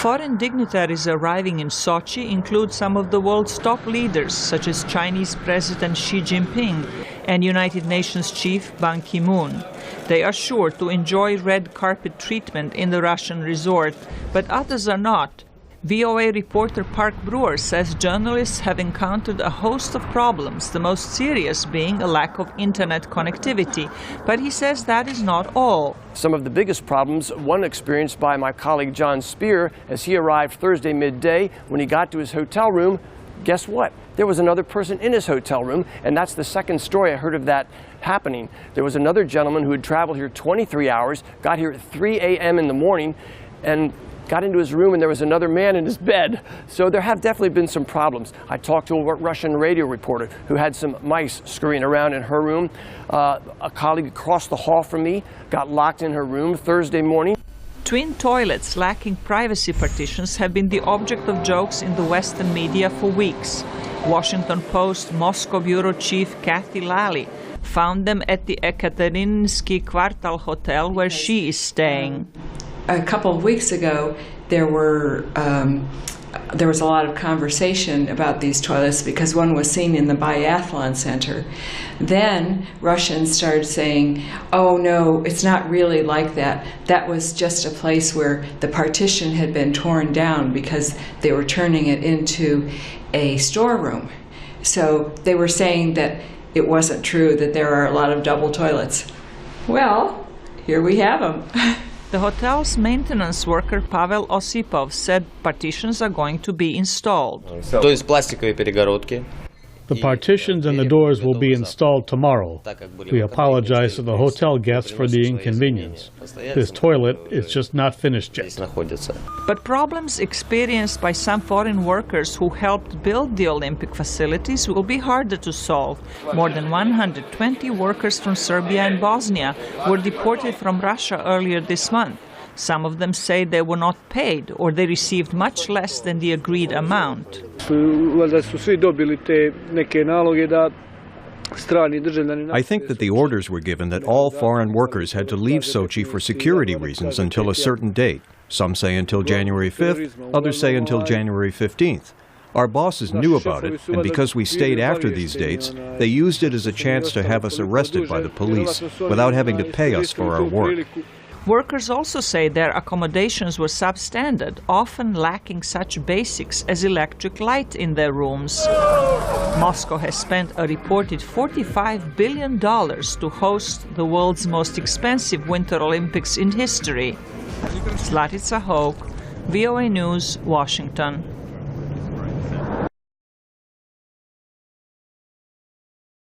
Foreign dignitaries arriving in Sochi include some of the world's top leaders, such as Chinese President Xi Jinping and United Nations Chief Ban Ki-moon. They are sure to enjoy red carpet treatment in the Russian resort, but others are not. VOA reporter Park Brewer says journalists have encountered a host of problems, the most serious being a lack of internet connectivity. But he says that is not all. Some of the biggest problems, one experienced by my colleague John Spear as he arrived Thursday midday. When he got to his hotel room, guess what? There was another person in his hotel room, and that's the second story I heard of that happening. There was another gentleman who had traveled here 23 hours, got here at 3 a.m. in the morning, and got into his room, and there was another man in his bed. So there have definitely been some problems. I talked to a Russian radio reporter who had some mice scurrying around in her room. A colleague across the hall from me got locked in her room Thursday morning. Twin toilets lacking privacy partitions have been the object of jokes in the Western media for weeks. Washington Post Moscow bureau chief Kathy Lally found them at the Ekaterinsky Kvartal hotel where she is staying. A couple of weeks ago, there was a lot of conversation about these toilets because one was seen in the biathlon center. Then Russians started saying, oh no, it's not really like that. That was just a place where the partition had been torn down because they were turning it into a storeroom. So they were saying that it wasn't true, that there are a lot of double toilets. Well, here we have them. The hotel's maintenance worker Pavel Osipov said partitions are going to be installed. То есть пластиковые перегородки. The partitions and the doors will be installed tomorrow. We apologize to the hotel guests for the inconvenience. This toilet is just not finished yet. But problems experienced by some foreign workers who helped build the Olympic facilities will be harder to solve. More than 120 workers from Serbia and Bosnia were deported from Russia earlier this month. Some of them say they were not paid or they received much less than the agreed amount. I think that the orders were given that all foreign workers had to leave Sochi for security reasons until a certain date. Some say until January 5th, others say until January 15th. Our bosses knew about it, and because we stayed after these dates, they used it as a chance to have us arrested by the police without having to pay us for our work. Workers also say their accommodations were substandard, often lacking such basics as electric light in their rooms. Moscow has spent a reported $45 billion to host the world's most expensive Winter Olympics in history. Zlatica Hoke, VOA News, Washington.